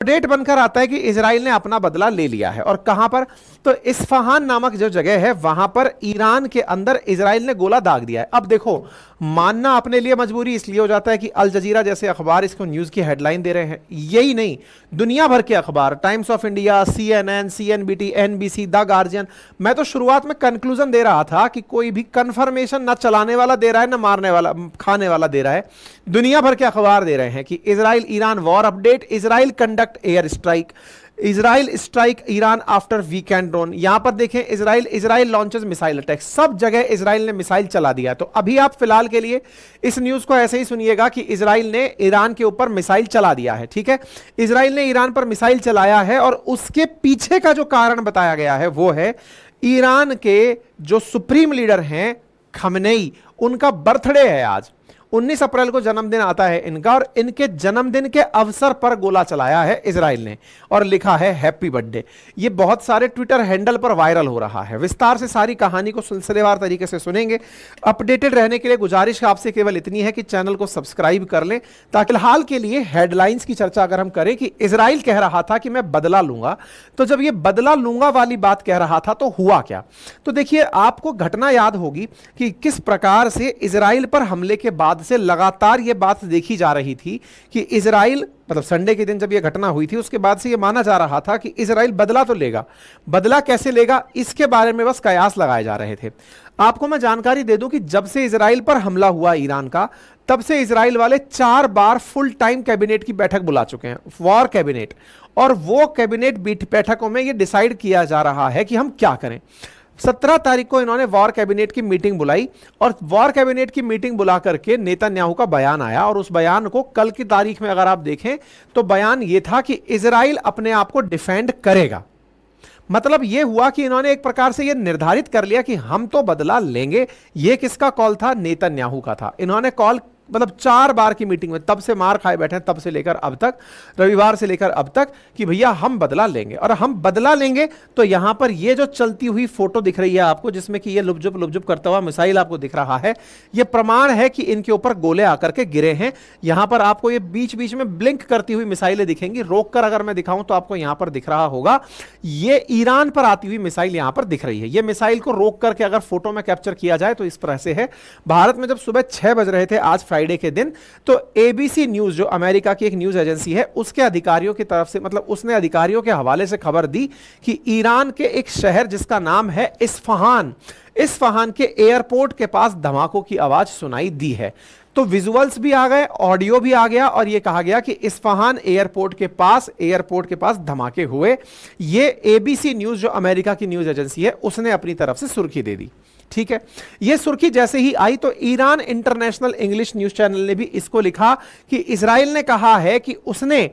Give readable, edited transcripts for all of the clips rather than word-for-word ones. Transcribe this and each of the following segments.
Update बनकर आता है कि इजराइल ने अपना बदला ले लिया है। और कहां पर? तो इस्फहान नामक जो जगह है वहां पर ईरान के अंदर इजराइल ने गोला दाग दिया है। अब देखो, मानना अपने लिए मजबूरी इसलिए हो जाता है कि अल जजीरा जैसे अखबार इसको न्यूज की हेडलाइन दे रहे हैं। यही नहीं, दुनिया भर के अखबार, times of India, CNN, CNBT, NBC, the guardian. मैं तो शुरुआत में कंक्लूजन दे रहा था कि कोई भी कंफर्मेशन ना चलाने वाला दे रहा है ना मारने वाला, खाने वाला दे रहा है। दुनिया भर के अखबार दे रहे हैं कि Israel Iran war update, Israel conduct air strike, Israel strike Iran after weekend drone. यहां पर देखें, इजराइल लॉन्चेस मिसाइल अटैक, सब जगह इजराइल ने मिसाइल चला दिया। तो अभी आप फिलहाल के लिए इस न्यूज को ऐसे ही सुनिएगा कि इजराइल ने ईरान के ऊपर मिसाइल चला दिया है। ठीक है, इजराइल ने ईरान पर मिसाइल चलाया है और उसके पीछे का जो कारण बताया गया है वो है ईरान के जो सुप्रीम लीडर हैं खमेनेई, उनका बर्थडे है आज। 19 अप्रैल को जन्मदिन आता है इनका, और इनके जन्मदिन के अवसर पर गोला चलाया है इजराइल ने और लिखा है हैप्पी बर्थडे। ये बहुत सारे ट्विटर हैंडल पर वायरल हो रहा है। विस्तार से सारी कहानी को सिलसिलेवार तरीके से सुनेंगे। अपडेटेड रहने के लिए गुजारिश आपसे केवल इतनी है कि चैनल को सब्सक्राइब कर लें, ताकि फिलहाल के लिए हेडलाइंस की चर्चा अगर हम करें कि इजराइल कह रहा था कि मैं बदला लूंगा, तो जब ये बदला लूंगा वाली बात कह रहा था तो हुआ क्या? तो देखिए, आपको घटना याद होगी कि किस प्रकार से इजराइल पर हमले के बाद से लगातार यह बात देखी जा रही थी कि इजराइल, मतलब संडे के दिन जब यह घटना हुई थी उसके बाद से यह माना जा रहा था कि इजराइल बदला तो लेगा। बदला कैसे लेगा, इसके बारे में बस कयास लगाए जा रहे थे। आपको मैं जानकारी दे दूं कि जब से इजराइल पर हमला हुआ ईरान का, तब से इजराइल वाले 4 बार फुल टाइम कैबिनेट की बैठक बुला चुके हैं, वॉर कैबिनेट। और वो कैबिनेट बैठकों में यह डिसाइड किया जा रहा है कि हम क्या करें। 17 तारीख को इन्होंने वॉर कैबिनेट की मीटिंग बुलाई और वॉर कैबिनेट की मीटिंग बुला करके नेतन्याहू का बयान आया। और उस बयान को कल की तारीख में अगर आप देखें तो बयान यह था कि इजराइल अपने आप को डिफेंड करेगा। मतलब यह हुआ कि इन्होंने एक प्रकार से यह निर्धारित कर लिया कि हम तो बदला लेंगे। यह किसका कॉल था? नेतन्याहू का था। इन्होंने कॉल, मतलब 4 बार की मीटिंग में, तब से मार खाए बैठे हैं, तब से लेकर अब तक, रविवार से लेकर अब तक, कि भैया हम बदला लेंगे। और हम बदला लेंगे तो यहां पर ये जो चलती हुई फोटो दिख रही है आपको, जिसमें कि ये लुपजुप करता हुआ मिसाइल आपको दिख रहा है, ये प्रमाण है कि इनके ऊपर गोले आकर के गिरे हैं। यहां पर आपको ये बीच बीच में ब्लिंक करती हुई मिसाइलें दिखेंगी। रोक कर अगर मैं दिखाऊं तो आपको यहां पर दिख रहा होगा, ये ईरान पर आती हुई मिसाइल यहां पर दिख रही है। ये मिसाइल को रोक करके अगर फोटो में कैप्चर किया जाए तो इस तरह से है। भारत में जब सुबह 6 बज रहे थे आज फ्राइडे के दिन, तो ABC न्यूज, जो अमेरिका की एक न्यूज एजेंसी है, उसके अधिकारियों की तरफ से, मतलब उसने अधिकारियों के हवाले से खबर दी कि ईरान के एक शहर जिसका नाम है इस्फहान, इस्फहान के एयरपोर्ट के पास धमाकों की आवाज सुनाई दी है। तो विजुअल्स भी आ गए, ऑडियो भी आ गया, और यह कहा गया कि इस्फहान एयरपोर्ट के पास धमाके हुए। यह ABC न्यूज, जो अमेरिका की न्यूज एजेंसी है, उसने अपनी तरफ से सुर्खी दे दी। ठीक है, यह सुर्खी जैसे ही आई तो Iran international English news channel ने भी इसको लिखा कि इजराइल ने कहा है कि उसने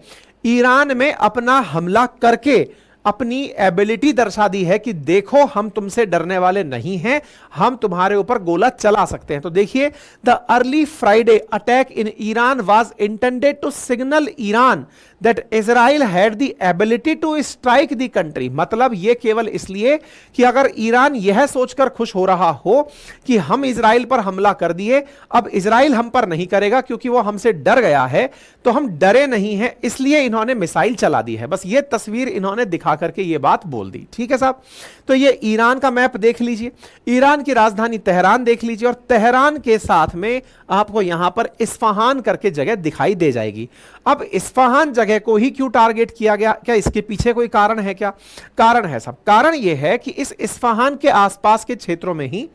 ईरान में अपना हमला करके अपनी एबिलिटी दर्शा दी है कि देखो हम तुमसे डरने वाले नहीं हैं, हम तुम्हारे ऊपर गोला चला सकते हैं। तो देखिए, the early Friday attack in Iran was intended to signal Iran that Israel had the ability to strike the country. मतलब यह केवल इसलिए कि अगर ईरान यह सोचकर खुश हो रहा हो कि हम इजराइल पर हमला कर दिए, अब इजराइल हम पर नहीं करेगा क्योंकि वो हमसे डर गया है, तो हम डरे नहीं हैं, इसलिए इन्होंने मिसाइल चला दी है। बस ये तस्वीर इन्होंने दिखा करके ये बात बोल दी। ठीक है साहब, तो ये ईरान का मैप देख लीजिए, ईरान की राजधानी तेहरान देख लीजिए, और तेहरान के साथ में आपको यहां पर इस्फहान करके जगह दिखाई दे जाएगी। अब इस्फहान जगह को ही क्यों टारगेट किया गया? क्या इसके पीछे कोई कारण है? क्या कारण है साहब? कारण यह है कि इस इस्फहान के आसपास के क्षेत्रों में ही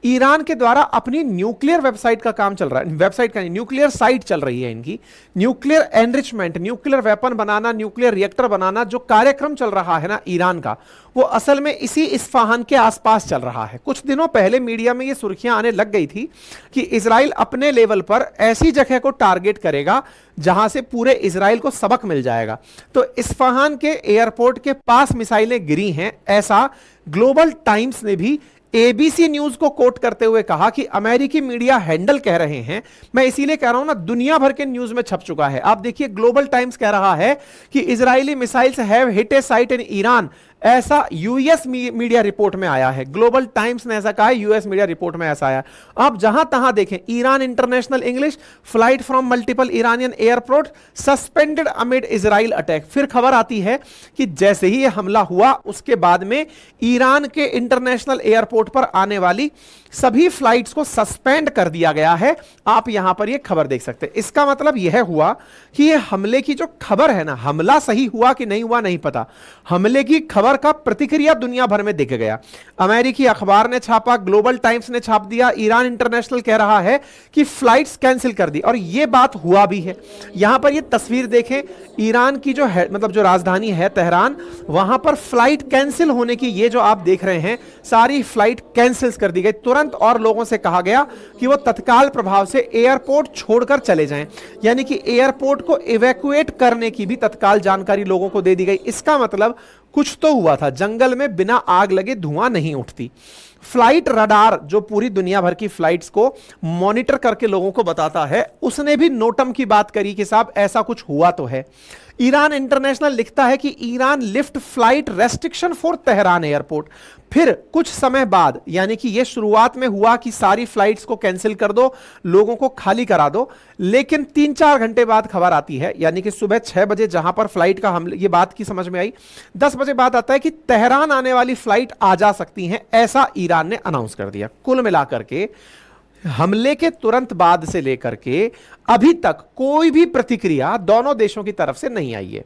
ईरान के द्वारा अपनी न्यूक्लियर वेबसाइट का काम चल रहा है। वेबसाइट का नहीं, न्यूक्लियर साइट चल रही है इनकी। न्यूक्लियर एनरिचमेंट, न्यूक्लियर वेपन बनाना, न्यूक्लियर रिएक्टर बनाना, जो कार्यक्रम चल रहा है ना ईरान का, वो असल में इसी इस्फहान के आसपास चल रहा है। कुछ दिनों पहले मीडिया में ये सुर्खियां आने लग गई थी कि इजराइल अपने लेवल पर ऐसी जगह को टारगेट करेगा जहां से पूरे इजराइल को सबक मिल जाएगा। तो इस्फहान के एयरपोर्ट के पास मिसाइलें गिरी हैं, ऐसा ग्लोबल टाइम्स ने भी ABC न्यूज को कोट करते हुए कहा कि अमेरिकी मीडिया हैंडल कह रहे हैं। मैं इसीलिए कह रहा हूं ना, दुनिया भर के न्यूज में छप चुका है। आप देखिए, ग्लोबल टाइम्स कह रहा है कि Israeli missiles have hit A site in Iran ऐसा यूएस मीडिया रिपोर्ट में आया है, ग्लोबल टाइम्स ने ऐसा कहा है, यूएस मीडिया रिपोर्ट में ऐसा आया। आप जहां तहां देखें, Iran international English flight from multiple Iranian airport suspended amid Israel attack. फिर खबर आती है कि जैसे ही यह हमला हुआ उसके बाद में ईरान के इंटरनेशनल एयरपोर्ट पर आने वाली सभी फ्लाइट्स को सस्पेंड कर दिया गया है। आप यहां पर यह खबर देख सकते हैं। इसका मतलब यह हुआ कि यह हमले की जो खबर है ना, हमला सही हुआ कि नहीं हुआ नहीं पता, हमले की खबर का प्रतिक्रिया दुनिया भर में दिख गया। अमेरिकी अखबार ने छापा, ग्लोबल टाइम्स ने छाप दिया, ईरान इंटरनेशनल कह रहा है कि फ्लाइट्स कैंसिल कर दी, और यह बात हुआ भी है। यहां पर यह तस्वीर देखें, ईरान की जो है मतलब जो राजधानी है तेहरान, वहां पर फ्लाइट कैंसिल होने की ये जो आप देख रहे हैं सारी फ्लाइट कैंसिल कर दी गई तुरंत, और लोगों से कहा गया कि वो तत्काल प्रभाव से एयरपोर्ट छोड़कर चले जाएं, यानी कि एयरपोर्ट को इवैक्यूएट करने की भी तत्काल जानकारी लोगों को दे दी गई। इसका मतलब कुछ तो हुआ था, जंगल में बिना आग लगे धुआं नहीं उठती। फ्लाइट रडार जो पूरी दुनिया भर की फ्लाइट्स को मॉनिटर करके लोगों को बताता है, उसने भी नोटम की बात करी कि साहब ऐसा कुछ हुआ तो है। ईरान इंटरनेशनल लिखता है कि Iran lift flight restriction for Tehran airport. फिर कुछ समय बाद, यानी कि यह शुरुआत में हुआ कि सारी फ्लाइट्स को कैंसिल कर दो, लोगों को खाली करा दो, लेकिन 3-4 घंटे बाद खबर आती है, यानी कि सुबह 6 बजे जहां पर फ्लाइट का हमले, ये बात की समझ में आई, 10 बजे बाद आता है कि तेहरान आने वाली फ्लाइट आ जा सकती हैं, ऐसा ईरान ने अनाउंस कर दिया। कुल मिलाकर के हमले के तुरंत बाद से लेकर के अभी तक कोई भी प्रतिक्रिया दोनों देशों की तरफ से नहीं आई है।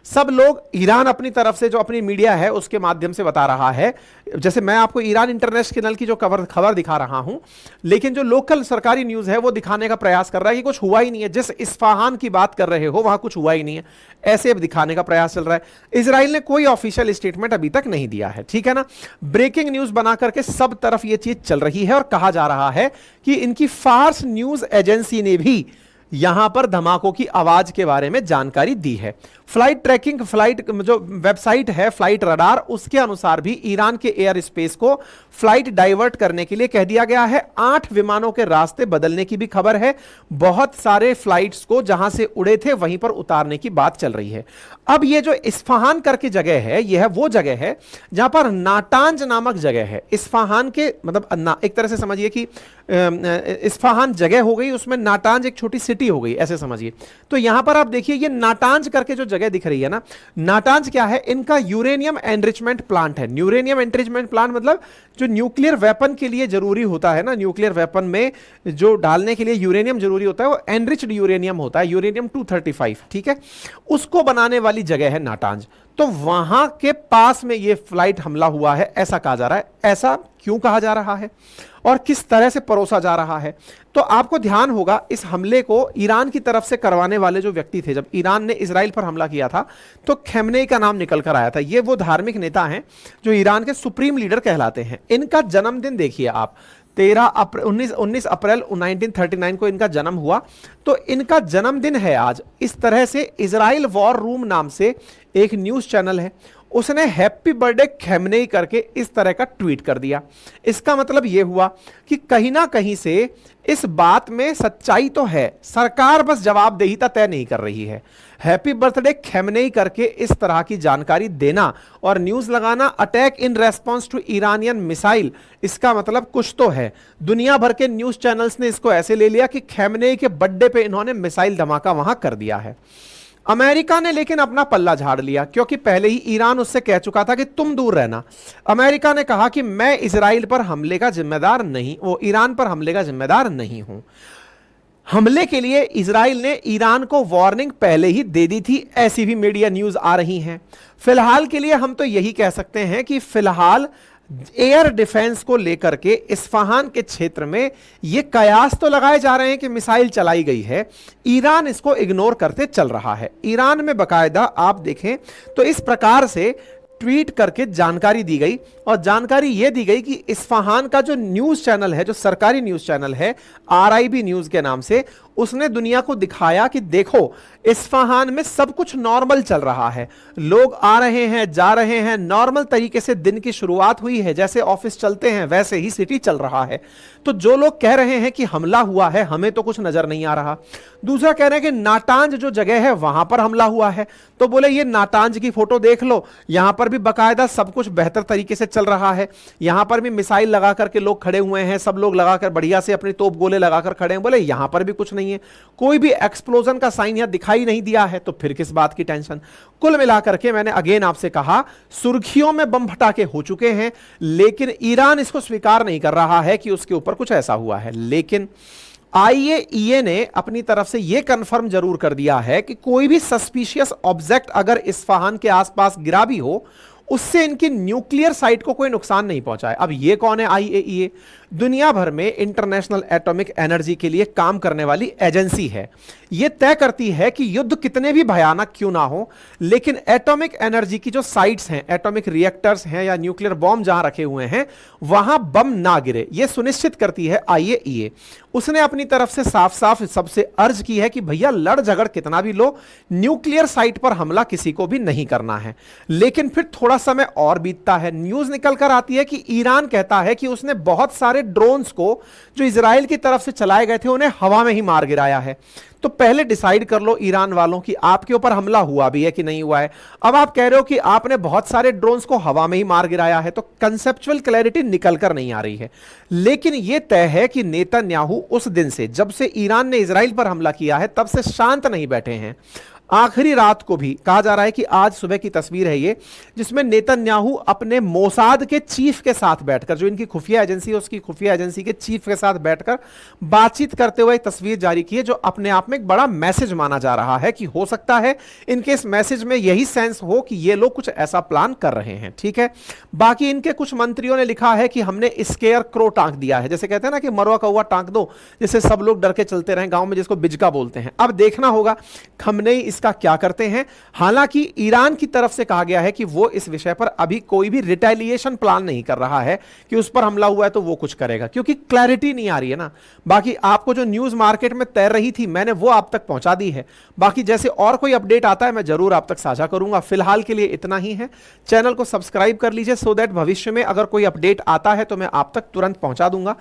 सब लोग, ईरान अपनी तरफ से जो अपनी मीडिया है उसके माध्यम से बता रहा है, जैसे मैं आपको ईरान इंटरनेशनल की जो खबर दिखा रहा हूं, लेकिन जो लोकल सरकारी न्यूज़ है वो दिखाने का प्रयास कर रहा है कि कुछ हुआ ही नहीं है, जिस इस्फहान की बात कर रहे हो वहां कुछ हुआ ही नहीं है, ऐसे अब दिखाने का प्रयास चल रहा है। इजराइल ने कोई ऑफिशियल स्टेटमेंट अभी तक नहीं दिया है, ठीक है ना। ब्रेकिंग न्यूज़ बना करके सब तरफ ये चीज चल रही है, और कहा जा रहा है कि इनकी फार्स न्यूज़ एजेंसी ने भी यहां पर धमाकों की आवाज के बारे में जानकारी दी है। फ्लाइट ट्रैकिंग, फ्लाइट जो वेबसाइट है फ्लाइट रडार, उसके अनुसार भी ईरान के एयर स्पेस को फ्लाइट डाइवर्ट करने के लिए कह दिया गया है। 8 विमानों के रास्ते बदलने की भी खबर है। बहुत सारे फ्लाइट्स को जहां से उड़े थे वहीं पर उतारने की बात चल रही है। अब ये जो इस्फहान करके जगह है, यह वो जगह है जहां पर नाटांज नामक जगह है। इस्फहान के मतलब एक तरह से समझिए कि इस्फहान जगह हो गई, उसमें नाटांज एक छोटी सिटी हो गई, ऐसे समझिए। तो यहां पर आप देखिए ये नाटांज करके जो जगह दिख रही है ना, नाटांज क्या है, इनका यूरेनियम एनरिचमेंट प्लांट है। यूरेनियम एनरिचमेंट प्लांट मतलब जो न्यूक्लियर वेपन के लिए जरूरी होता है ना, न्यूक्लियर वेपन में जो डालने के लिए यूरेनियम जरूरी होता है वो एनरिच्ड यूरेनियम होता है, यूरेनियम 235, ठीक है, उसको बनाने वाली जगह है नाटांज। तो वहां के पास में ये फ्लाइट हमला हुआ है ऐसा कहा जा रहा है। ऐसा क्यों कहा जा रहा है और किस तरह से परोसा जा रहा है, तो आपको ध्यान होगा इस हमले को ईरान की तरफ से करवाने वाले जो व्यक्ति थे, जब ईरान ने इजराइल पर हमला किया था तो खेमनेई का नाम निकल कर आया था। ये वो धार्मिक नेता हैं जो ईरान के सुप्रीम लीडर कहलाते हैं। इनका जन्मदिन देखिए आप, 19 अप्रैल 1939 को इनका जन्म हुआ। तो इनका जन्मदिन है आज। इस तरह से इजराइल वॉर रूम नाम से एक न्यूज़ चैनल है, उसने हैप्पी बर्थडे खेमनेई करके इस तरह का ट्वीट कर दिया। इसका मतलब यह हुआ कि कहीं ना कहीं से इस बात में सच्चाई तो है, सरकार बस जवाबदेहिता तय नहीं कर रही है। हैप्पी बर्थडे खेमनेई करके इस तरह की जानकारी देना और न्यूज़ लगाना, attack in response to Iranian missile, इसका मतलब कुछ तो है। दुनिया भर के न्यूज़ चैनल्स ने इसको ऐसे ले लिया कि खेमनेई के बर्थडे पे इन्होंने मिसाइल धमाका वहां कर दिया है। अमेरिका ने लेकिन अपना पल्ला झाड़ लिया, क्योंकि पहले ही ईरान उससे कह चुका था कि तुम दूर रहना। अमेरिका ने कहा कि मैं इजराइल पर हमले का जिम्मेदार नहीं, वो ईरान पर हमले का जिम्मेदार नहीं हूं। हमले के लिए इजराइल ने ईरान को वार्निंग पहले ही दे दी थी, ऐसी भी मीडिया न्यूज आ रही हैं। फिलहाल के लिए हम तो यही कह सकते हैं कि फिलहाल एयर डिफेंस को लेकर के इस्फहान के क्षेत्र में ये कयास तो लगाए जा रहे हैं कि मिसाइल चलाई गई है, ईरान इसको इग्नोर करते चल रहा है। ईरान में बाकायदा आप देखें तो इस प्रकार से ट्वीट करके जानकारी दी गई, और जानकारी यह दी गई कि इस्फहान का जो न्यूज़ चैनल है, जो सरकारी न्यूज़ चैनल है RIB न्यूज़ के नाम से, उसने दुनिया को दिखाया कि देखो इस्फहान में सब कुछ नॉर्मल चल रहा है, लोग आ रहे हैं जा रहे हैं, नॉर्मल तरीके से दिन की शुरुआत हुई है, जैसे ऑफिस चलते हैं वैसे ही सिटी चल रहा है। तो जो लोग कह रहे हैं कि हमला हुआ है, हमें तो कुछ नजर नहीं आ रहा। दूसरा कह रहे हैं कि नाटांज जो जगह है वहां पर हमला हुआ है, तो बोले ये नाटांज की फोटो देख लो, यहां पर पर भी बाकायदा सब कुछ बेहतर तरीके से चल रहा है, यहां पर भी मिसाइल लगा करके लोग खड़े हुए हैं, सब लोग लगाकर बढ़िया से अपने तोप गोले लगाकर खड़े हैं, बोले यहां पर भी कुछ नहीं है, कोई भी एक्सप्लोजन का साइन यहां दिखाई नहीं दिया है, तो फिर किस बात की टेंशन। कुल मिलाकर के मैंने अगेन आपसे कहा, सुर्खियों में बम फटाके हो चुके हैं, लेकिन ईरान इसको स्वीकार नहीं कर रहा है कि उसके ऊपर कुछ ऐसा हुआ है। लेकिन आईएईए ने अपनी तरफ से यह कंफर्म जरूर कर दिया है कि कोई भी सस्पिशियस ऑब्जेक्ट अगर इस्फहान के आसपास गिरा भी हो, उससे इनकी न्यूक्लियर साइट को कोई नुकसान नहीं पहुंचा है। अब ये कौन है आईएईए? दुनिया भर में इंटरनेशनल एटॉमिक एनर्जी के लिए काम करने वाली एजेंसी है। यह तय करती है कि युद्ध कितने भी भयानक क्यों ना हो, लेकिन एटॉमिक एनर्जी की जो साइट्स हैं, एटॉमिक रिएक्टर्स हैं या न्यूक्लियर बॉम्ब जहां रखे हुए हैं, वहां बम ना गिरे, यह सुनिश्चित करती है आईएईए। उसने अपनी तरफ से साफ साफ सबसे अर्ज की है कि भैया लड़ झगड़ कितना भी लो, न्यूक्लियर साइट पर हमला किसी को भी नहीं करना है। लेकिन फिर थोड़ा समय और बीतता है, न्यूज निकल कर आती है कि ईरान कहता है कि उसने बहुत सारे ड्रोन्स को जो इजराइल की तरफ से चलाए गए थे उन्हें हवा में ही मार गिराया है। तो पहले डिसाइड कर लो ईरान वालों की आपके ऊपर हमला हुआ भी है कि नहीं हुआ है। अब आप कह रहे हो कि आपने बहुत सारे ड्रोन्स को हवा में ही मार गिराया है, तो कंसेप्चुअल क्लैरिटी निकल कर नहीं आ रही है। लेकिन यह तय है कि नेतन्याहू उस दिन से, जब से ईरान ने इजराइल पर हमला किया है, तब से शांत नहीं बैठे हैं। आखिरी रात को भी कहा जा रहा है कि आज सुबह की तस्वीर है ये, जिसमें नेतन्याहू अपने मोसाद के चीफ के साथ बैठकर, जो इनकी खुफिया एजेंसी है उसकी खुफिया एजेंसी के चीफ के साथ बैठकर बातचीत करते हुए तस्वीर जारी की है, जो अपने आप में एक बड़ा मैसेज माना जा रहा है कि हो सकता है इनके इस मैसेज में यही सेंस हो कि ये लोग कुछ ऐसा प्लान कर रहे हैं। ठीक है, बाकी इनके कुछ मंत्रियों ने लिखा है कि हमने स्केयर क्रो टांक दिया है, जैसे कहते हैं ना कि मरवा कौवा टांक दो, जिससे सब लोग डर के चलते रहें गांव में, जिसको बिजका बोलते हैं। अब देखना होगा खमनेई इसका क्या करते हैं। हालांकि ईरान की तरफ से कहा गया है कि वो इस विषय पर अभी कोई भी रिटेलिएशन प्लान नहीं कर रहा है कि उस पर हमला हुआ है तो वो कुछ करेगा, क्योंकि क्लैरिटी नहीं आ रही है ना। बाकी आपको जो न्यूज मार्केट में तैर रही थी मैंने वो आप तक पहुंचा दी है। बाकी जैसे और कोई अपडेट आता है मैं जरूर आप तक साझा करूंगा। फिलहाल के लिए इतना ही है। चैनल को सब्सक्राइब कर लीजिए सो दैट भविष्य में अगर कोई अपडेट आता है तो मैं आप तक तुरंत पहुंचा दूंगा।